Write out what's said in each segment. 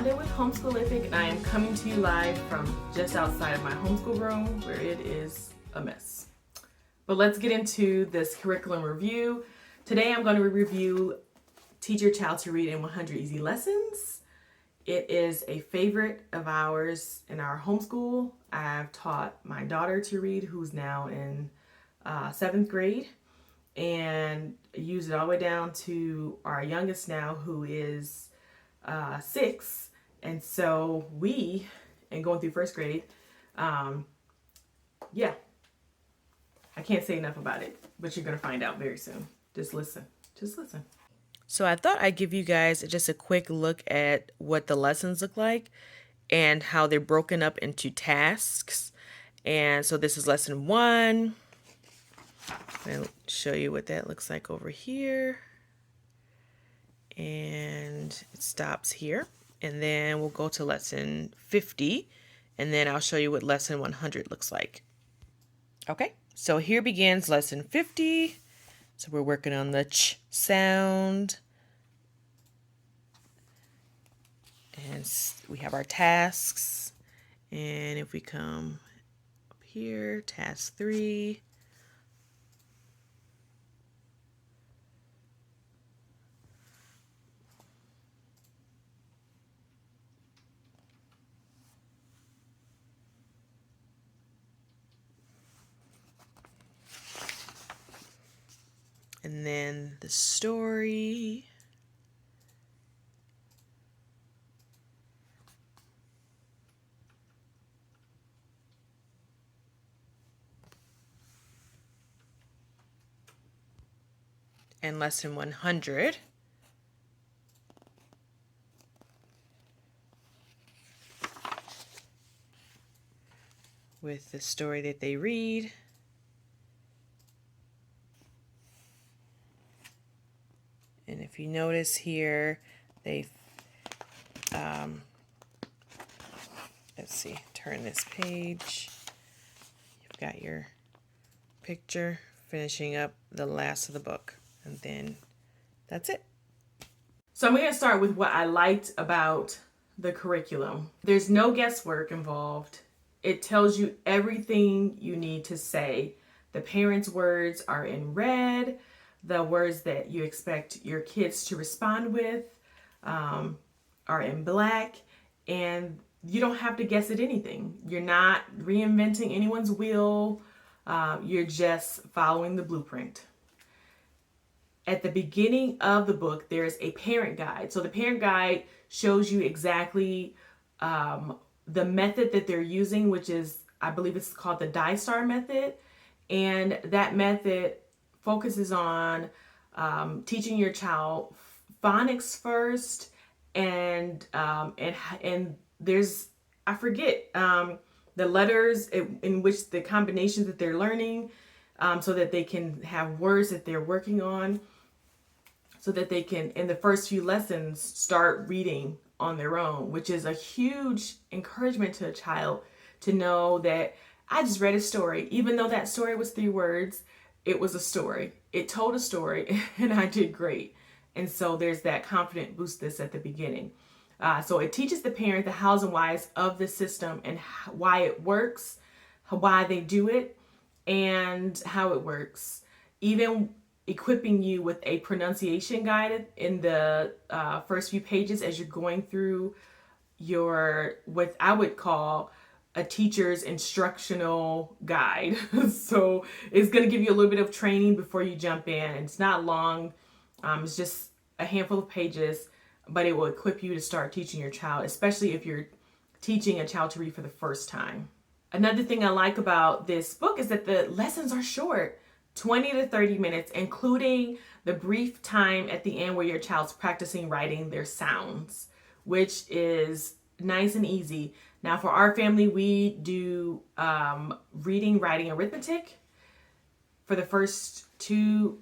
LaVonda with Homeschoolific, and I am coming to you live from just outside of my homeschool room where it is a mess. But let's get into this curriculum review. Today I'm going to review Teach Your Child to Read in 100 Easy Lessons. It is a favorite of ours in our homeschool. I've taught my daughter to read, who's now in 7th grade, and used it all the way down to our youngest now, who is 6. And so and going through 1st grade, I can't say enough about it, but you're going to find out very soon. Just listen. So I thought I'd give you guys just a quick look at what the lessons look like and how they're broken up into tasks. And so this is lesson 1. I'll show you what that looks like over here. And it stops here. And then we'll go to lesson 50. And then I'll show you what lesson 100 looks like. Okay, so here begins lesson 50. So we're working on the ch sound. And we have our tasks. And if we come up here, task 3. And then the story. And lesson 100. With the story that they read. And if you notice here, let's see, turn this page. You've got your picture finishing up the last of the book. And then that's it. So I'm going to start with what I liked about the curriculum. There's no guesswork involved. It tells you everything you need to say. The parents' words are in red. The words that you expect your kids to respond with are in black, and you don't have to guess at anything. You're not reinventing anyone's wheel. You're just following the blueprint. At the beginning of the book, there's a parent guide. So the parent guide shows you exactly the method that they're using, which is, I believe it's called the Die-Star method. And that method focuses on teaching your child phonics first, and there's, I forget, the letters in which the combinations that they're learning, so that they can have words that they're working on, so that they can, in the first few lessons, start reading on their own, which is a huge encouragement to a child to know that I just read a story. Even though that story was 3 words, it was a story. It told a story, and I did great. And so there's that confident boost this at the beginning. So it teaches the parent the hows and whys of the system and why it works, why they do it, and how it works. Even equipping you with a pronunciation guide in the first few pages as you're going through what I would call a teacher's instructional guide. So it's going to give you a little bit of training before you jump in. It's not long. It's just a handful of pages, but it will equip you to start teaching your child, especially if you're teaching a child to read for the first time. Another thing I like about this book is that the lessons are short, 20 to 30 minutes, including the brief time at the end where your child's practicing writing their sounds, which is nice and easy. Now for our family, we do reading, writing, arithmetic for the first 3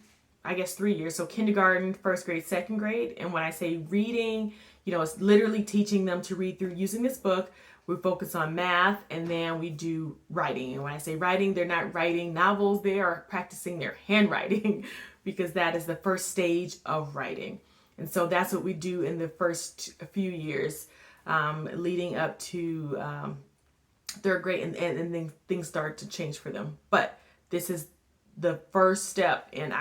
years. So kindergarten, 1st grade, 2nd grade. And when I say reading, it's literally teaching them to read through using this book. We focus on math, and then we do writing. And when I say writing, they're not writing novels, they are practicing their handwriting because that is the first stage of writing. And so that's what we do in the first few years. leading up to third grade, and then things start to change for them. But this is the first step, and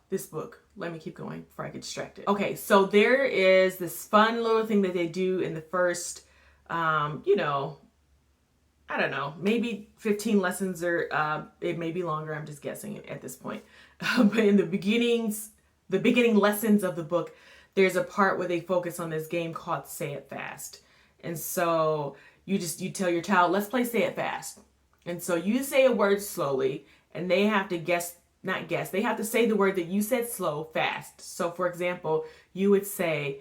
this book. Let me keep going before I get distracted. Okay, so there is this fun little thing that they do in the first, I don't know, maybe 15 lessons, or it may be longer. I'm just guessing at this point. But in the beginning lessons of the book, there's a part where they focus on this game called Say It Fast. And so you tell your child, let's play Say It Fast. And so you say a word slowly, and they have to they have to say the word that you said slow, fast. So for example, you would say,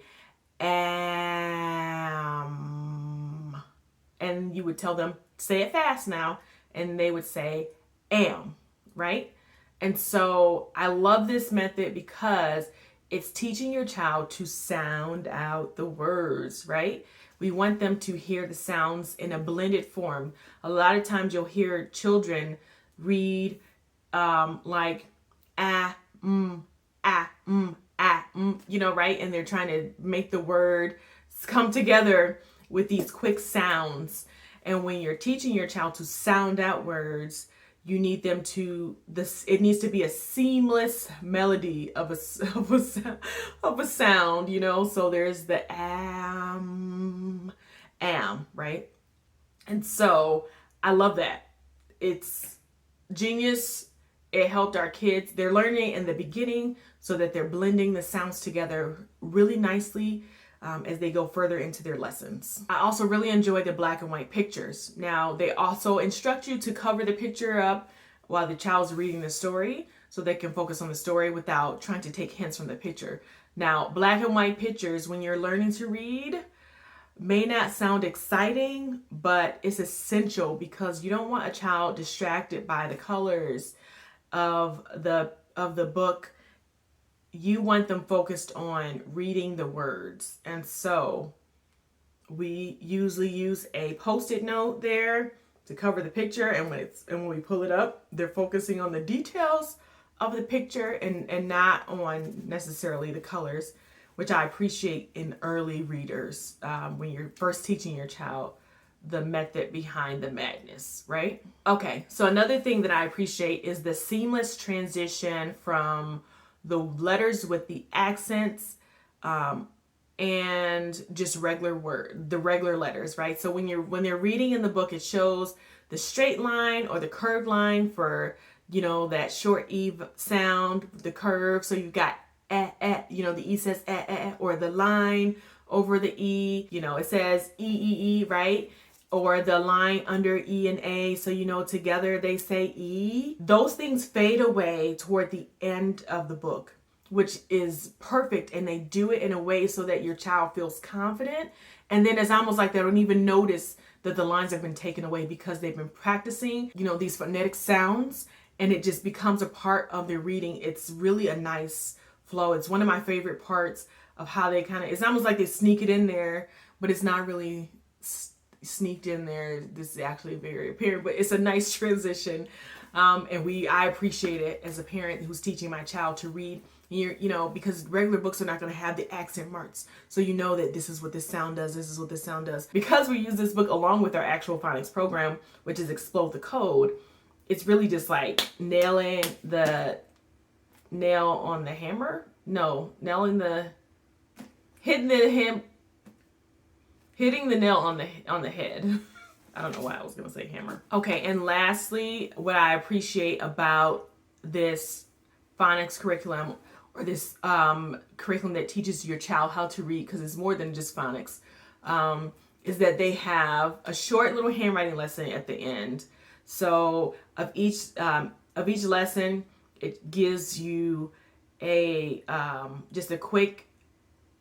and you would tell them, say it fast now, and they would say, am, right? And so I love this method because it's teaching your child to sound out the words, right? We want them to hear the sounds in a blended form. A lot of times you'll hear children read like right? And they're trying to make the word come together with these quick sounds. And when you're teaching your child to sound out words, you need them to it needs to be a seamless melody of a sound, So there's the am, right? And so I love that. It's genius. It helped our kids. They're learning in the beginning so that they're blending the sounds together really nicely as they go further into their lessons. I also really enjoy the black and white pictures. Now, they also instruct you to cover the picture up while the child's reading the story so they can focus on the story without trying to take hints from the picture. Now, black and white pictures, when you're learning to read, may not sound exciting, but it's essential because you don't want a child distracted by the colors of the book. You want them focused on reading the words. And so we usually use a post-it note there to cover the picture, and when we pull it up, they're focusing on the details of the picture and not on necessarily the colors, which I appreciate in early readers when you're first teaching your child the method behind the madness, right? Okay, so another thing that I appreciate is the seamless transition from the letters with the accents and just the regular letters, right? So when they're reading in the book, it shows the straight line or the curved line for, that short E sound, the curve. So you've got the E says or the line over the E, it says E, right? Or the line under E and A, so together they say E. Those things fade away toward the end of the book, which is perfect, and they do it in a way so that your child feels confident, and then it's almost like they don't even notice that the lines have been taken away because they've been practicing, these phonetic sounds, and it just becomes a part of their reading. It's really a nice flow. It's one of my favorite parts of how they it's almost like they sneak it in there, but it's not really sneaked in there. This is actually very apparent, but it's a nice transition, and I appreciate it as a parent who's teaching my child to read. Because regular books are not going to have the accent marks, so that this is what this sound does, this is what this sound does. Because we use this book along with our actual phonics program, which is Explode the Code, it's really just like nailing the nail on the hammer. No, hitting the nail on the head. I don't know why I was going to say hammer. Okay, and lastly, what I appreciate about this phonics curriculum, or this curriculum that teaches your child how to read, because it's more than just phonics, is that they have a short little handwriting lesson at the end. So of each lesson, it gives you just a quick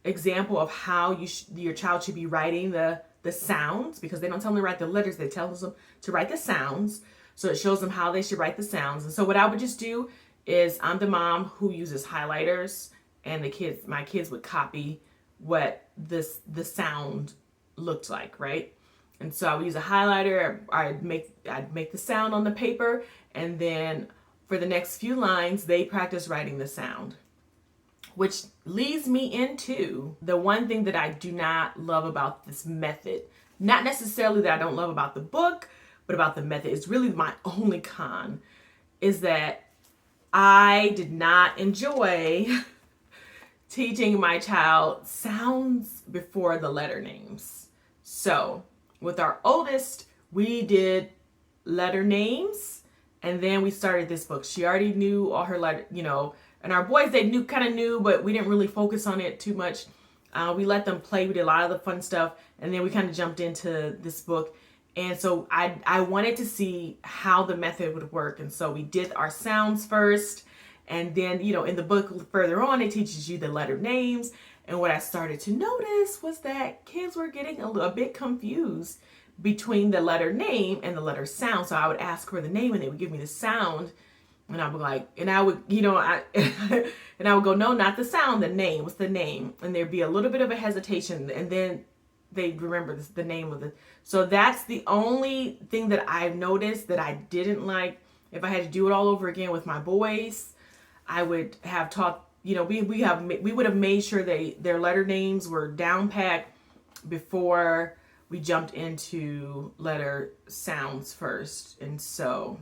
example of how your child should be writing the sounds, because they don't tell them to write the letters, they tell them to write the sounds. So it shows them how they should write the sounds. And so what I would just do is, I'm the mom who uses highlighters, and my kids would copy what the sound looked like, right? And so I would use a highlighter. I'd make the sound on the paper, and then for the next few lines, they practice writing the sound. which leads me into the one thing that I do not love about this method. Not necessarily that I don't love about the book, but about the method. It's really my only con, is that I did not enjoy teaching my child sounds before the letter names. So with our oldest, we did letter names, and then we started this book. She already knew all her letter, and our boys, they kind of knew, but we didn't really focus on it too much. We let them play. We did a lot of the fun stuff, and then we kind of jumped into this book. And so I wanted to see how the method would work. And so we did our sounds first. And then, in the book further on, it teaches you the letter names. And what I started to notice was that kids were getting a bit confused between the letter name and the letter sound. So I would ask for the name and they would give me the sound. And I would and I would, and I would go, no, not the sound, the name. What's the name? And there'd be a little bit of a hesitation. And then they'd remember the name of it. So that's the only thing that I've noticed that I didn't like. If I had to do it all over again with my boys, I would have taught, we would have made sure their letter names were down packed before we jumped into letter sounds first. And so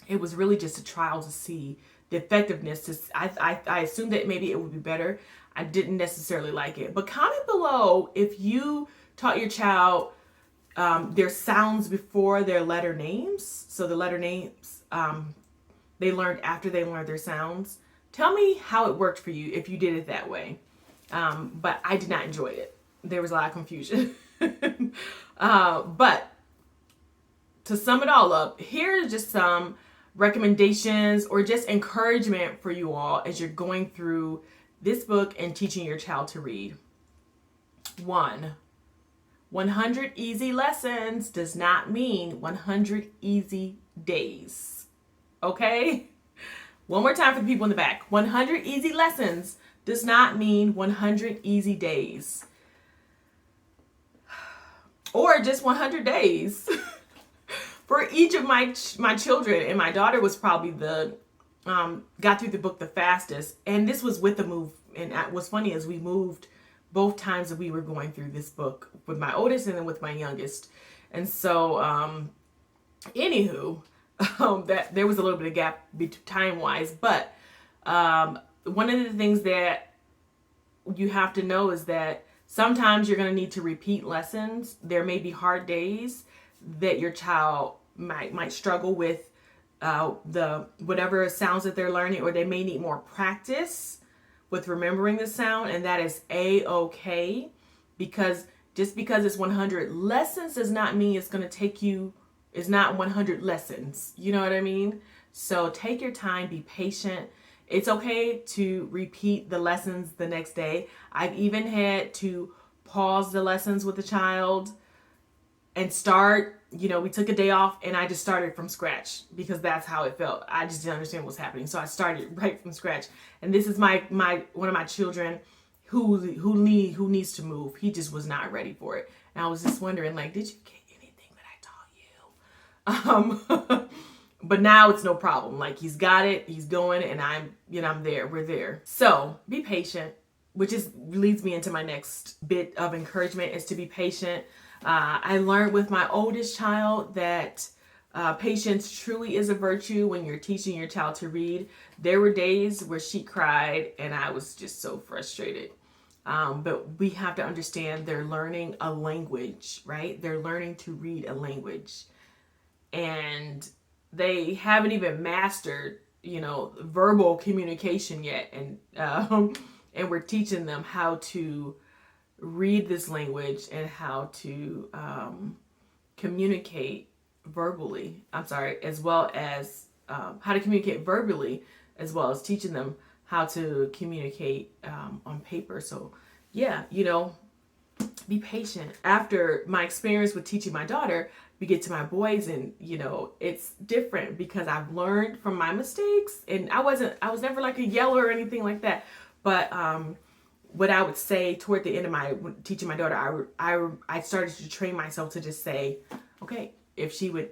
it was really just a trial to see the effectiveness. I assumed that maybe it would be better. I didn't necessarily like it. But comment below if you taught your child their sounds before their letter names. So the letter names they learned after they learned their sounds. Tell me how it worked for you if you did it that way. But I did not enjoy it. There was a lot of confusion. But to sum it all up, here's just some recommendations or just encouragement for you all as you're going through this book and teaching your child to read. 100 easy lessons does not mean 100 easy days. Okay? One more time for the people in the back. 100 easy lessons does not mean 100 easy days. Or just 100 days. For each of my children, and my daughter was probably got through the book the fastest. And this was with the move. And what's funny is we moved both times that we were going through this book, with my oldest and then with my youngest. And so, anywho, that there was a little bit of gap time-wise. But one of the things that you have to know is that sometimes you're going to need to repeat lessons. There may be hard days that your child might struggle with the whatever sounds that they're learning, or they may need more practice with remembering the sound, and that is a-okay, because just because it's 100 lessons does not mean it's going to take you, it's not 100 lessons. You know what I mean? So take your time, be patient. It's okay to repeat the lessons the next day. I've even had to pause the lessons with the child and start, we took a day off and I just started from scratch because that's how it felt. I just didn't understand what was happening. So I started right from scratch. And this is my one of my children who needs to move. He just was not ready for it. And I was just wondering, did you get anything that I taught you? But now it's no problem. He's got it, he's going, and I'm there. We're there. So be patient, which leads me into my next bit of encouragement, is to be patient. I learned with my oldest child that patience truly is a virtue when you're teaching your child to read. There were days where she cried and I was just so frustrated. But we have to understand they're learning a language, right? They're learning to read a language. And they haven't even mastered, verbal communication yet. And we're teaching them how to read this language and how to communicate verbally. As well as how to communicate verbally, as well as teaching them how to communicate on paper. So yeah, be patient. After my experience with teaching my daughter, we get to my boys, and it's different because I've learned from my mistakes, and I was never like a yeller or anything like that. But what I would say toward the end of my teaching my daughter, I started to train myself to just say, okay, if she would,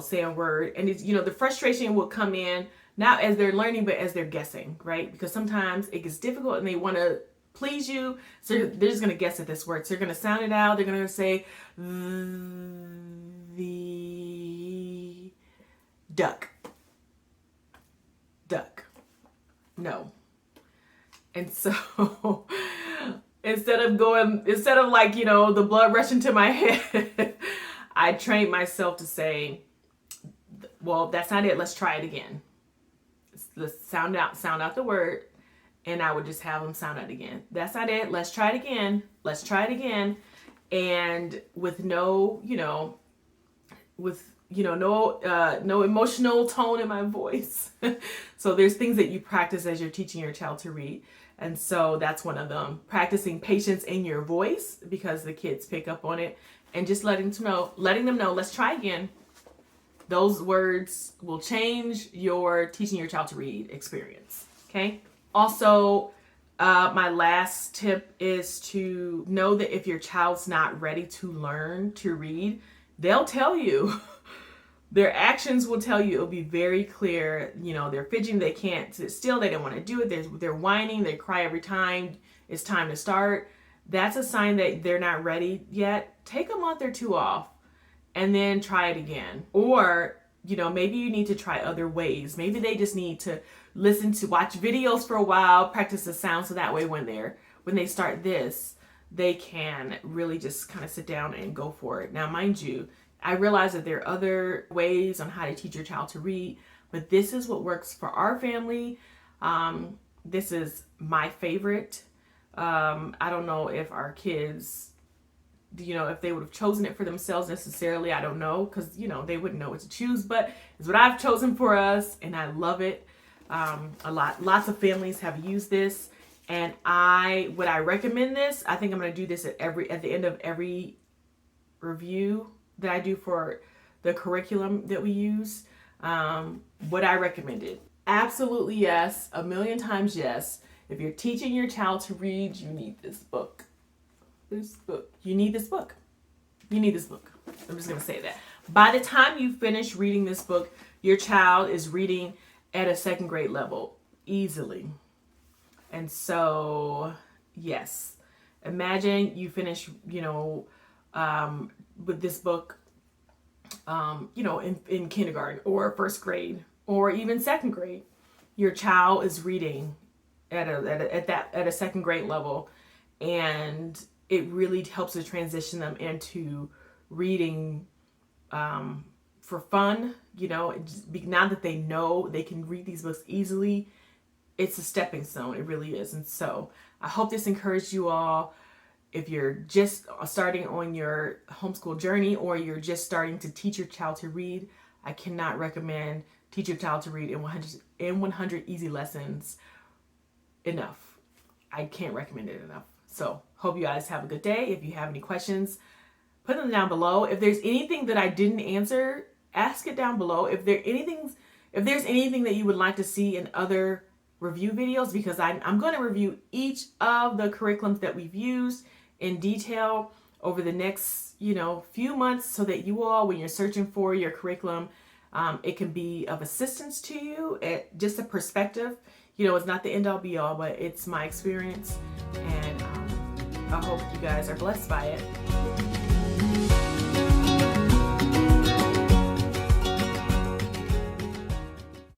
say a word, and it's, the frustration would come in not as they're learning, but as they're guessing, right? Because sometimes it gets difficult and they want to please you, so they're just going to guess at this word. So they're going to sound it out. They're going to say the duck. No. And so instead of like, the blood rushing to my head, I trained myself to say, well, that's not it. Let's try it again. Let's sound out the word. And I would just have them sound out again. That's not it. Let's try it again. Let's try it again. And with no emotional tone in my voice. So there's things that you practice as you're teaching your child to read. And so that's one of them. Practicing patience in your voice, because the kids pick up on it, and just letting them know, let's try again. Those words will change your teaching your child to read experience. Okay. Also, my last tip is to know that if your child's not ready to learn to read, they'll tell you. Their actions will tell you. It'll be very clear. They're fidgeting. They can't sit still. They don't want to do it. They're whining. They cry every time it's time to start. That's a sign that they're not ready yet. Take a month or two off and then try it again. Or, maybe you need to try other ways. Maybe they just need to watch videos for a while, practice the sound, so that way when they start this, they can really just kind of sit down and go for it. Now, mind you, I realize that there are other ways on how to teach your child to read, but this is what works for our family. This is my favorite. I don't know if our kids, if they would have chosen it for themselves necessarily. I don't know, because, they wouldn't know what to choose, but it's what I've chosen for us, and I love it. Lots of families have used this, and would I recommend this? I think I'm going to do this at the end of every review that I do for the curriculum that we use. Would I recommend it? Absolutely yes. 1,000,000 times yes. If you're teaching your child to read, you need this book. You need this book. I'm just going to say that. By the time you finish reading this book, your child is reading at a 2nd grade level easily. And so, yes, imagine you finish, with this book, in kindergarten or 1st grade or even 2nd grade. Your child is reading at a 2nd grade level, and it really helps to transition them into reading for fun. Now that they know they can read these books easily, it's a stepping stone. It really is. And so I hope this encouraged you all. If you're just starting on your homeschool journey, or you're just starting to teach your child to read, I cannot recommend Teach Your Child to Read in 100 Easy Lessons enough. I can't recommend it enough. So hope you guys have a good day. If you have any questions, put them down below. If there's anything that I didn't answer, ask it down below. If there's anything that you would like to see in other review videos, because I'm going to review each of the curriculums that we've used in detail over the next, few months, so that you all, when you're searching for your curriculum, it can be of assistance to you, just a perspective. It's not the end all be all, but it's my experience, and I hope you guys are blessed by it.